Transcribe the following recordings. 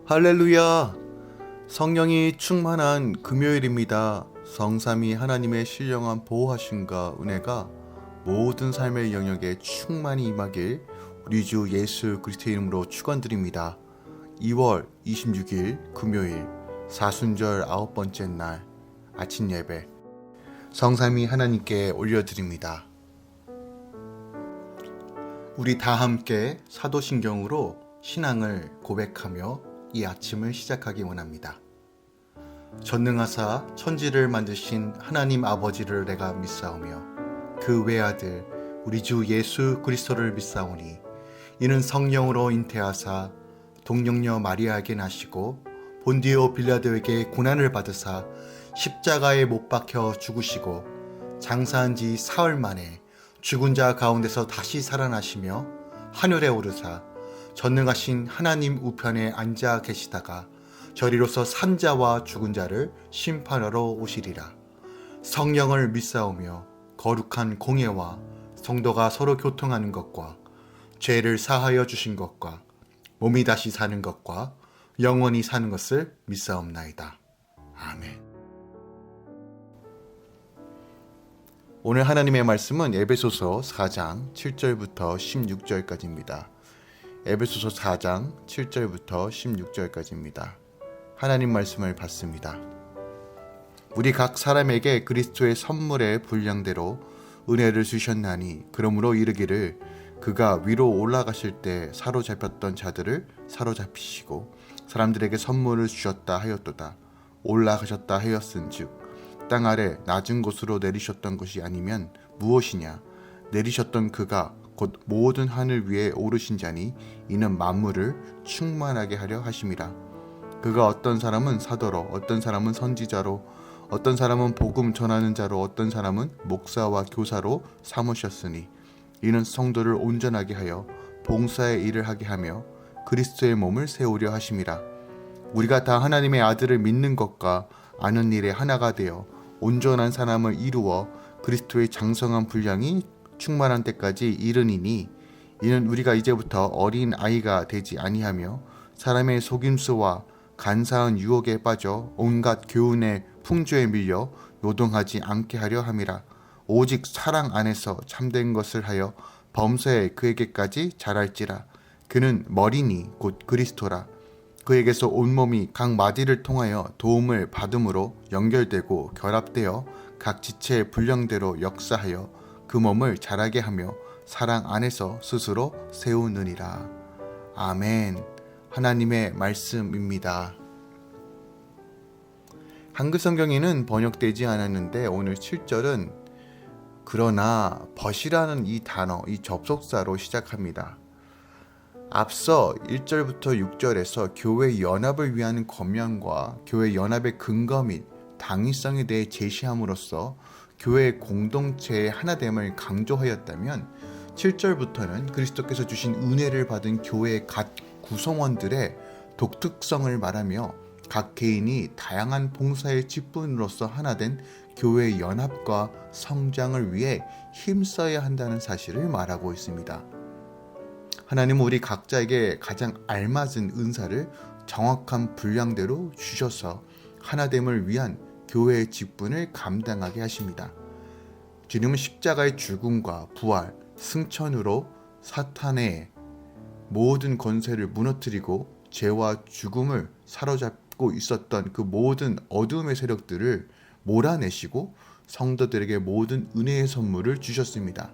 할렐루야! 성령이 충만한 금요일입니다. 성삼위 하나님의 신령한 보호하심과 은혜가 모든 삶의 영역에 충만히 임하길 우리 주 예수 그리스도의 이름으로 축원드립니다. 2월 26일 금요일 사순절 9번째 날 아침 예배 성삼위 하나님께 올려드립니다. 우리 다 함께 사도신경으로 신앙을 고백하며 이 아침을 시작하기 원합니다. 전능하사 천지를 만드신 하나님 아버지를 내가 믿사오며 그 외아들 우리 주 예수 그리스도를 믿사오니 이는 성령으로 잉태하사 동정녀 마리아에게 나시고 본디오 빌라도에게 고난을 받으사 십자가에 못 박혀 죽으시고 장사한 지 사흘 만에 죽은 자 가운데서 다시 살아나시며 하늘에 오르사 전능하신 하나님 우편에 앉아 계시다가 저리로서 산자와 죽은 자를 심판하러 오시리라. 성령을 믿사오며 거룩한 공예와 성도가 서로 교통하는 것과 죄를 사하여 주신 것과 몸이 다시 사는 것과 영원히 사는 것을 믿사옵나이다. 아멘. 오늘 하나님의 말씀은 에베소서 4장 7절부터 16절까지입니다. 에베소서 4장 7절부터 16절까지입니다. 하나님 말씀을 받습니다. 우리 각 사람에게 그리스도의 선물의 분량대로 은혜를 주셨나니 그러므로 이르기를 그가 위로 올라가실 때 사로잡혔던 자들을 사로잡히시고 사람들에게 선물을 주셨다 하였도다. 올라가셨다 하였은즉 땅 아래 낮은 곳으로 내리셨던 것이 아니면 무엇이냐. 내리셨던 그가 곧 모든 하늘 위에 오르신 자니 이는 만물을 충만하게 하려 하심이라. 그가 어떤 사람은 사도로 어떤 사람은 선지자로 어떤 사람은 복음 전하는 자로 어떤 사람은 목사와 교사로 삼으셨으니 이는 성도를 온전하게 하여 봉사의 일을 하게 하며 그리스도의 몸을 세우려 하심이라. 우리가 다 하나님의 아들을 믿는 것과 아는 일에 하나가 되어 온전한 사람을 이루어 그리스도의 장성한 분량이 충만한 때까지 이르니니 이는 우리가 이제부터 어린 아이가 되지 아니하며 사람의 속임수와 간사한 유혹에 빠져 온갖 교훈의 풍조에 밀려 요동하지 않게 하려 함이라. 오직 사랑 안에서 참된 것을 하여 범사에 그에게까지 자랄지라. 그는 머리니 곧 그리스도라. 그에게서 온몸이 각 마디를 통하여 도움을 받음으로 연결되고 결합되어 각 지체의 분량대로 역사하여 그 몸을 자라게 하며 사랑 안에서 스스로 세우느니라. 아멘. 하나님의 말씀입니다. 한글 성경에는 번역되지 않았는데 오늘 7절은 그러나 벗이라는 이 단어, 이 접속사로 시작합니다. 앞서 1절부터 6절에서 교회 연합을 위한 권면과 교회 연합의 근거 및 당위성에 대해 제시함으로써 교회 공동체의 하나됨을 강조하였다면 7절부터는 그리스도께서 주신 은혜를 받은 교회의 각 구성원들의 독특성을 말하며 각 개인이 다양한 봉사의 직분으로서 하나된 교회의 연합과 성장을 위해 힘써야 한다는 사실을 말하고 있습니다. 하나님은 우리 각자에게 가장 알맞은 은사를 정확한 분량대로 주셔서 하나됨을 위한 교회의 직분을 감당하게 하십니다. 주님은 십자가의 죽음과 부활, 승천으로 사탄의 모든 권세를 무너뜨리고 죄와 죽음을 사로잡고 있었던 그 모든 어둠의 세력들을 몰아내시고 성도들에게 모든 은혜의 선물을 주셨습니다.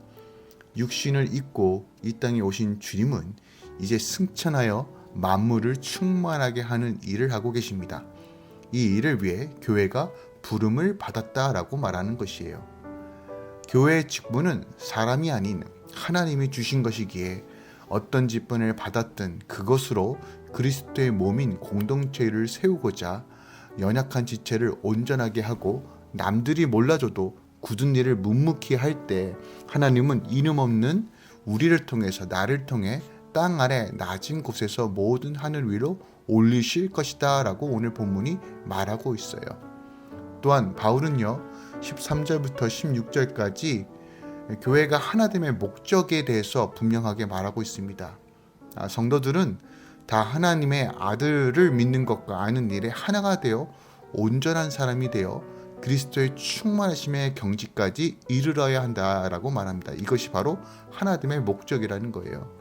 육신을 입고 이 땅에 오신 주님은 이제 승천하여 만물을 충만하게 하는 일을 하고 계십니다. 이 일을 위해 교회가 부름을 받았다라고 말하는 것이에요. 교회의 직분은 사람이 아닌 하나님이 주신 것이기에 어떤 직분을 받았든 그것으로 그리스도의 몸인 공동체를 세우고자 연약한 지체를 온전하게 하고 남들이 몰라줘도 굳은 일을 묵묵히 할 때 하나님은 이름 없는 우리를 통해서 나를 통해 땅 아래 낮은 곳에서 모든 하늘 위로 올리실 것이다 라고 오늘 본문이 말하고 있어요. 또한 바울은요 13절부터 16절까지 교회가 하나됨의 목적에 대해서 분명하게 말하고 있습니다. 성도들은 다 하나님의 아들을 믿는 것과 아는 일에 하나가 되어 온전한 사람이 되어 그리스도의 충만하심의 경지까지 이르러야 한다라고 말합니다. 이것이 바로 하나됨의 목적이라는 거예요.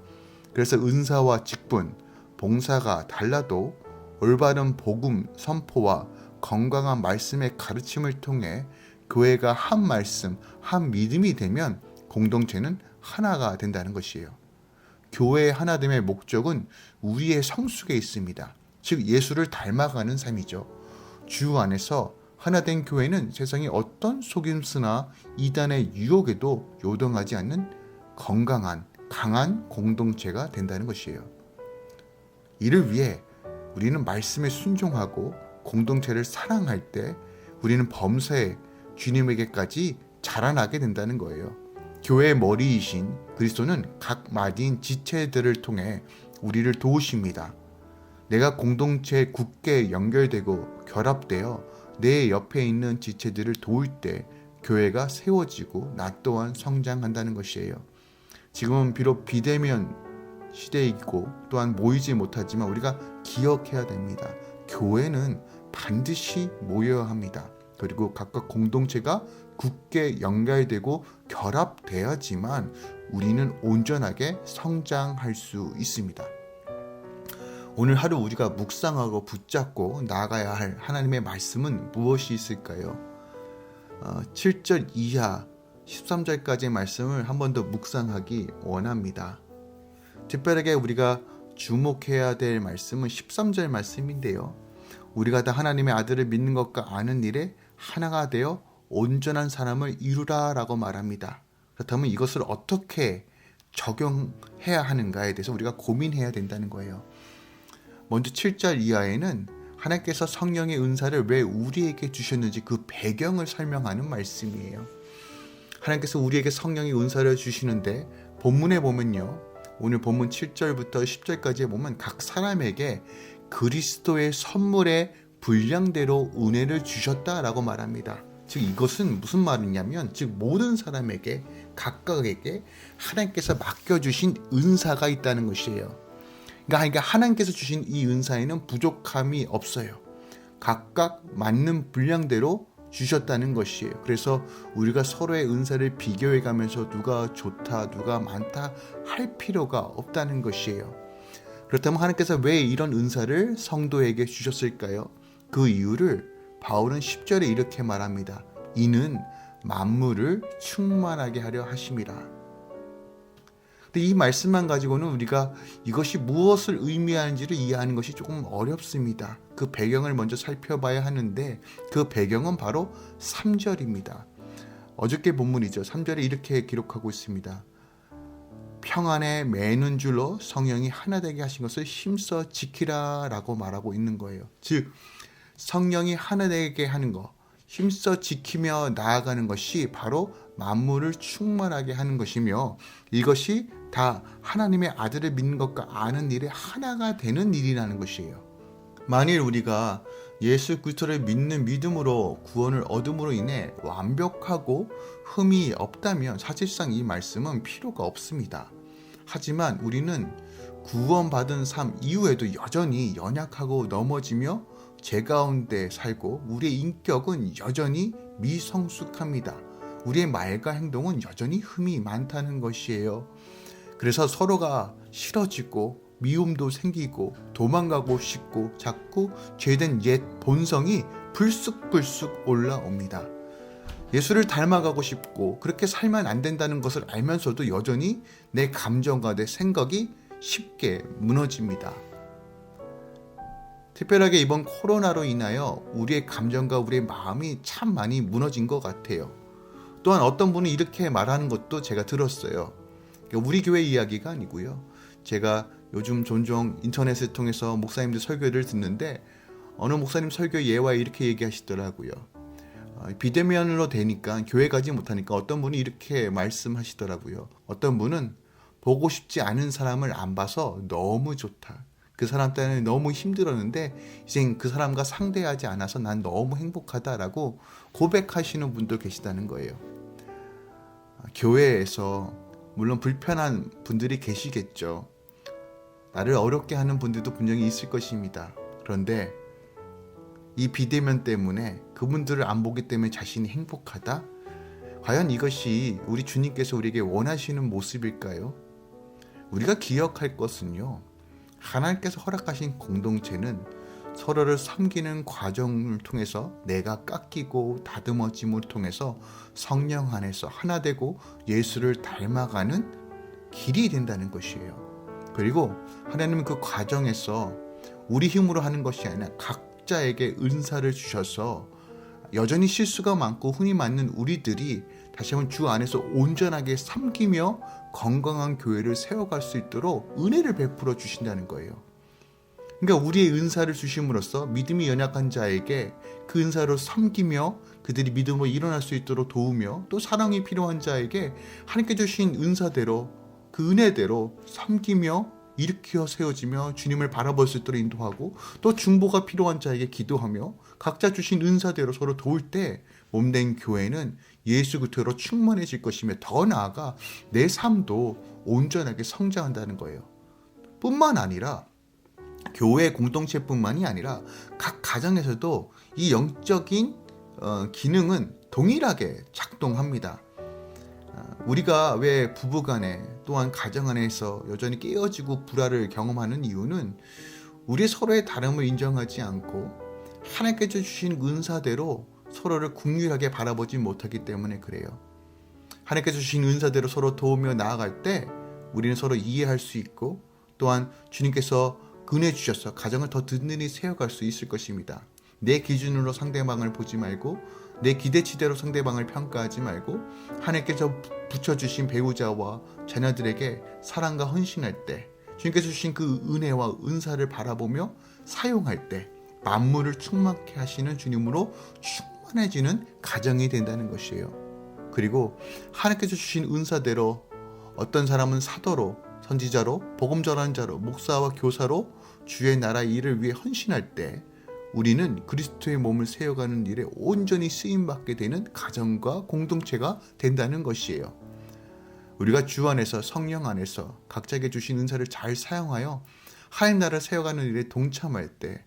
그래서 은사와 직분, 봉사가 달라도 올바른 복음 선포와 건강한 말씀의 가르침을 통해 교회가 한 말씀, 한 믿음이 되면 공동체는 하나가 된다는 것이에요. 교회의 하나됨의 목적은 우리의 성숙에 있습니다. 즉 예수를 닮아가는 삶이죠. 주 안에서 하나된 교회는 세상의 어떤 속임수나 이단의 유혹에도 요동하지 않는 건강한, 강한 공동체가 된다는 것이에요. 이를 위해 우리는 말씀에 순종하고 공동체를 사랑할 때 우리는 범사에 주님에게까지 자라나게 된다는 거예요. 교회의 머리이신 그리스도는 각 마디인 지체들을 통해 우리를 도우십니다. 내가 공동체에 굳게 연결되고 결합되어 내 옆에 있는 지체들을 도울 때 교회가 세워지고 나 또한 성장한다는 것이에요. 지금은 비록 비대면 시대이고 또한 모이지 못하지만 우리가 기억해야 됩니다. 교회는 반드시 모여야 합니다. 그리고 각각 공동체가 굳게 연결되고 결합돼야지만 우리는 온전하게 성장할 수 있습니다. 오늘 하루 우리가 묵상하고 붙잡고 나아가야 할 하나님의 말씀은 무엇이 있을까요? 7절 이하 13절까지의 말씀을 한 번 더 묵상하기 원합니다. 특별하게 우리가 주목해야 될 말씀은 13절 말씀인데요. 우리가 다 하나님의 아들을 믿는 것과 아는 일에 하나가 되어 온전한 사람을 이루라 라고 말합니다. 그렇다면 이것을 어떻게 적용해야 하는가에 대해서 우리가 고민해야 된다는 거예요. 먼저 7절 이하에는 하나님께서 성령의 은사를 왜 우리에게 주셨는지 그 배경을 설명하는 말씀이에요. 하나님께서 우리에게 성령의 은사를 주시는데 본문에 보면요. 오늘 본문 7절부터 10절까지에 보면 각 사람에게 그리스도의 선물의 분량대로 은혜를 주셨다라고 말합니다. 즉 이것은 무슨 말이냐면 즉 모든 사람에게 각각에게 하나님께서 맡겨주신 은사가 있다는 것이에요. 그러니까 하나님께서 주신 이 은사에는 부족함이 없어요. 각각 맞는 분량대로 주셨다는 것이에요. 그래서 우리가 서로의 은사를 비교해가면서 누가 좋다, 누가 많다 할 필요가 없다는 것이에요. 그렇다면 하나님께서 왜 이런 은사를 성도에게 주셨을까요? 그 이유를 바울은 10절에 이렇게 말합니다. 이는 만물을 충만하게 하려 하심이라. 이 말씀만 가지고는 우리가 이것이 무엇을 의미하는지를 이해하는 것이 조금 어렵습니다. 그 배경을 먼저 살펴봐야 하는데 그 배경은 바로 3절입니다. 어저께 본문이죠. 3절에 이렇게 기록하고 있습니다. 평안에 매는 줄로 성령이 하나 되게 하신 것을 힘써 지키라 라고 말하고 있는 거예요. 즉 성령이 하나 되게 하는 것, 힘써 지키며 나아가는 것이 바로 만물을 충만하게 하는 것이며 이것이 다 하나님의 아들을 믿는 것과 아는 일에 하나가 되는 일이라는 것이에요. 만일 우리가 예수 그리스도를 믿는 믿음으로 구원을 얻음으로 인해 완벽하고 흠이 없다면 사실상 이 말씀은 필요가 없습니다. 하지만 우리는 구원받은 삶 이후에도 여전히 연약하고 넘어지며 죄 가운데 살고 우리의 인격은 여전히 미성숙합니다. 우리의 말과 행동은 여전히 흠이 많다는 것이에요. 그래서 서로가 싫어지고 미움도 생기고 도망가고 싶고 자꾸 죄된 옛 본성이 불쑥불쑥 올라옵니다. 예수를 닮아가고 싶고 그렇게 살면 안 된다는 것을 알면서도 여전히 내 감정과 내 생각이 쉽게 무너집니다. 특별하게 이번 코로나로 인하여 우리의 감정과 우리의 마음이 참 많이 무너진 것 같아요. 또한 어떤 분이 이렇게 말하는 것도 제가 들었어요. 우리 교회 이야기가 아니고요. 제가 요즘 종종 인터넷을 통해서 목사님들 설교를 듣는데 어느 목사님 설교 예화에 이렇게 얘기하시더라고요. 비대면으로 되니까 교회 가지 못하니까 어떤 분이 이렇게 말씀하시더라고요. 어떤 분은 보고 싶지 않은 사람을 안 봐서 너무 좋다. 그 사람 때문에 너무 힘들었는데 이제 그 사람과 상대하지 않아서 난 너무 행복하다라고 고백하시는 분도 계시다는 거예요. 교회에서 물론 불편한 분들이 계시겠죠. 나를 어렵게 하는 분들도 분명히 있을 것입니다. 그런데 이 비대면 때문에 그분들을 안 보기 때문에 자신이 행복하다? 과연 이것이 우리 주님께서 우리에게 원하시는 모습일까요? 우리가 기억할 것은요, 하나님께서 허락하신 공동체는 서로를 섬기는 과정을 통해서 내가 깎이고 다듬어짐을 통해서 성령 안에서 하나 되고 예수를 닮아가는 길이 된다는 것이에요. 그리고 하나님은 그 과정에서 우리 힘으로 하는 것이 아니라 각자에게 은사를 주셔서 여전히 실수가 많고 흔히 맞는 우리들이 다시 한번 주 안에서 온전하게 섬기며 건강한 교회를 세워갈 수 있도록 은혜를 베풀어 주신다는 거예요. 그러니까 우리의 은사를 주심으로써 믿음이 연약한 자에게 그 은사로 섬기며 그들이 믿음으로 일어날 수 있도록 도우며, 또 사랑이 필요한 자에게 하나님께 주신 은사대로 그 은혜대로 섬기며 일으켜 세워지며 주님을 바라볼 수 있도록 인도하고, 또 중보가 필요한 자에게 기도하며 각자 주신 은사대로 서로 도울 때 몸된 교회는 예수 그리스도로 충만해질 것이며, 더 나아가 내 삶도 온전하게 성장한다는 거예요. 뿐만 아니라 교회 공동체뿐만이 아니라 각 가정에서도 이 영적인 기능은 동일하게 작동합니다. 우리가 왜 부부간에 또한 가정 안에서 여전히 깨어지고 불화를 경험하는 이유는 우리 서로의 다름을 인정하지 않고 하나님께서 주신 은사대로 서로를 긍휼하게 바라보지 못하기 때문에 그래요. 하나님께서 주신 은사대로 서로 도우며 나아갈 때 우리는 서로 이해할 수 있고, 또한 주님께서 은혜 주셔서 가정을 더 든든히 세워갈 수 있을 것입니다. 내 기준으로 상대방을 보지 말고, 내 기대치대로 상대방을 평가하지 말고, 하나님께서 붙여주신 배우자와 자녀들에게 사랑과 헌신할 때, 주님께서 주신 그 은혜와 은사를 바라보며 사용할 때 만물을 충만케 하시는 주님으로 충만해지는 가정이 된다는 것이에요. 그리고 하나님께서 주신 은사대로 어떤 사람은 사도로, 선지자로, 복음 전하는 자로, 목사와 교사로 주의 나라 일을 위해 헌신할 때 우리는 그리스도의 몸을 세워가는 일에 온전히 쓰임받게 되는 가정과 공동체가 된다는 것이에요. 우리가 주 안에서, 성령 안에서 각자에게 주신 은사를 잘 사용하여 하나님 나라를 세워가는 일에 동참할 때,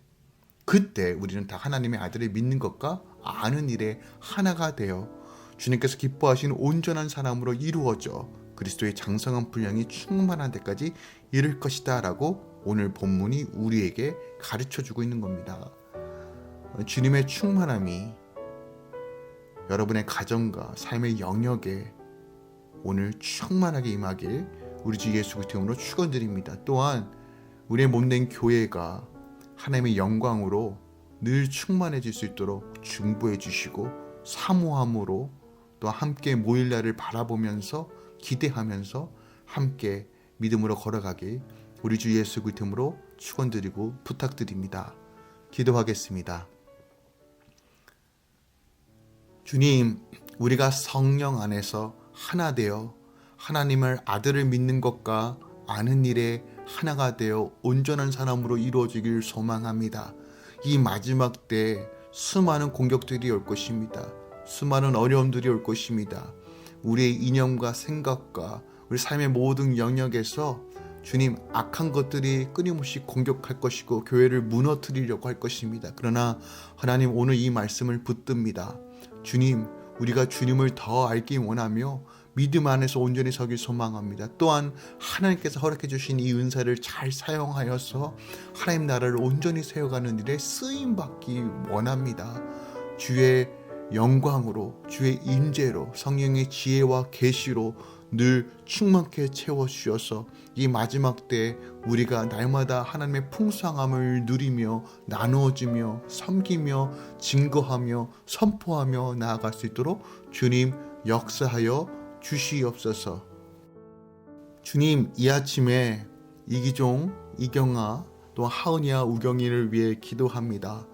그때 우리는 다 하나님의 아들을 믿는 것과 아는 일에 하나가 되어 주님께서 기뻐하시는 온전한 사람으로 이루어져 그리스도의 장성한 분량이 충만한 데까지 이를 것이다 라고 오늘 본문이 우리에게 가르쳐주고 있는 겁니다. 주님의 충만함이 여러분의 가정과 삶의 영역에 오늘 충만하게 임하길 우리 주 예수 그리스도로 축원드립니다. 또한 우리의 몸된 교회가 하나님의 영광으로 늘 충만해질 수 있도록 중보해 주시고, 사모함으로 또 함께 모일 날을 바라보면서 기대하면서 함께 믿음으로 걸어가길 우리 주 예수 그리스도로 축원드리고 부탁드립니다. 기도하겠습니다. 주님, 우리가 성령 안에서 하나 되어 하나님을 아들을 믿는 것과 아는 일에 하나가 되어 온전한 사람으로 이루어지길 소망합니다. 이 마지막 때 수많은 공격들이 올 것입니다. 수많은 어려움들이 올 것입니다. 우리의 이념과 생각과 우리 삶의 모든 영역에서 주님, 악한 것들이 끊임없이 공격할 것이고 교회를 무너뜨리려고 할 것입니다. 그러나 하나님, 오늘 이 말씀을 붙듭니다. 주님, 우리가 주님을 더 알기 원하며 믿음 안에서 온전히 서길 소망합니다. 또한 하나님께서 허락해 주신 이 은사를 잘 사용하여서 하나님 나라를 온전히 세워가는 일에 쓰임받기 원합니다. 주의 영광으로, 주의 임재로, 성령의 지혜와 계시로 늘 충만케 채워주셔서 이 마지막 때에 우리가 날마다 하나님의 풍성함을 누리며 나누어지며 섬기며 증거하며 선포하며 나아갈 수 있도록 주님 역사하여 주시옵소서. 주님, 이 아침에 이기종, 이경아, 또 하은이와 우경이를 위해 기도합니다.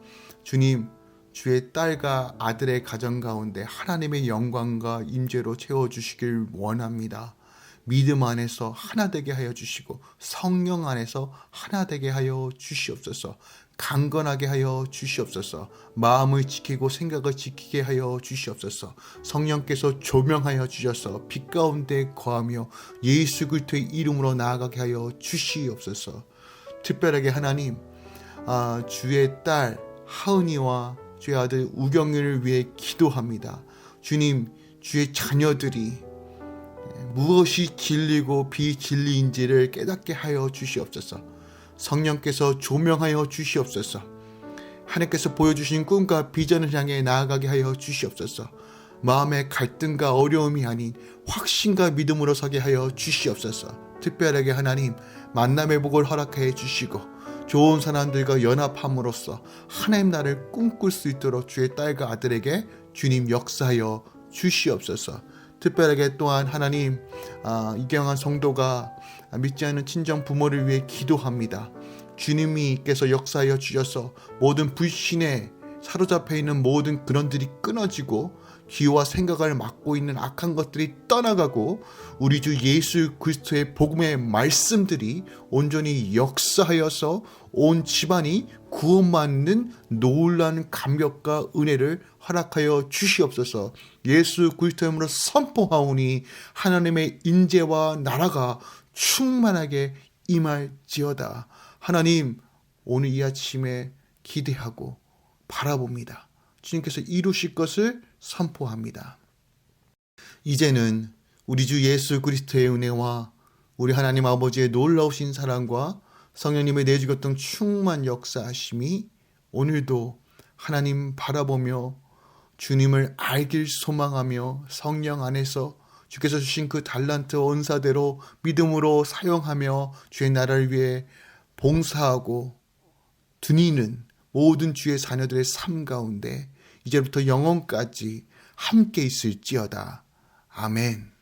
주님, 주의 딸과 아들의 가정 가운데 하나님의 영광과 임재로 채워주시길 원합니다. 믿음 안에서 하나 되게 하여 주시고 성령 안에서 하나 되게 하여 주시옵소서. 강건하게 하여 주시옵소서. 마음을 지키고 생각을 지키게 하여 주시옵소서. 성령께서 조명하여 주셔서 빛 가운데 거하며 예수 그리스도의 이름으로 나아가게 하여 주시옵소서. 특별하게 하나님, 주의 딸 하은이와 주의 아들 우경이를 위해 기도합니다. 주님, 주의 자녀들이 무엇이 진리고 비진리인지를 깨닫게 하여 주시옵소서. 성령께서 조명하여 주시옵소서. 하나님께서 보여주신 꿈과 비전을 향해 나아가게 하여 주시옵소서. 마음의 갈등과 어려움이 아닌 확신과 믿음으로 서게 하여 주시옵소서. 특별하게 하나님, 만남의 복을 허락해 주시고 좋은 사람들과 연합함으로써 하나님 나라를 꿈꿀 수 있도록 주의 딸과 아들에게 주님 역사하여 주시옵소서. 특별하게 또한 하나님, 이경한 성도가 믿지 않는 친정 부모를 위해 기도합니다. 주님이께서 역사하여 주셔서 모든 불신에 사로잡혀 있는 모든 근원들이 끊어지고 귀와 생각을 막고 있는 악한 것들이 떠나가고 우리 주 예수 그리스도의 복음의 말씀들이 온전히 역사하여서 온 집안이 구원받는 놀라운 감격과 은혜를 허락하여 주시옵소서. 예수 그리스도의 이름으로 선포하오니 하나님의 인재와 나라가 충만하게 임할지어다. 하나님, 오늘 이 아침에 기대하고 바라봅니다. 주님께서 이루실 것을 선포합니다. 이제는 우리 주 예수 그리스도의 은혜와 우리 하나님 아버지의 놀라우신 사랑과 성령님의 내주셨던 충만 역사하심이 오늘도 하나님 바라보며 주님을 알길 소망하며 성령 안에서 주께서 주신 그 달란트 언사대로 믿음으로 사용하며 주의 나라를 위해 봉사하고 드리는 모든 주의 자녀들의 삶 가운데 이제부터 영원까지 함께 있을지어다. 아멘.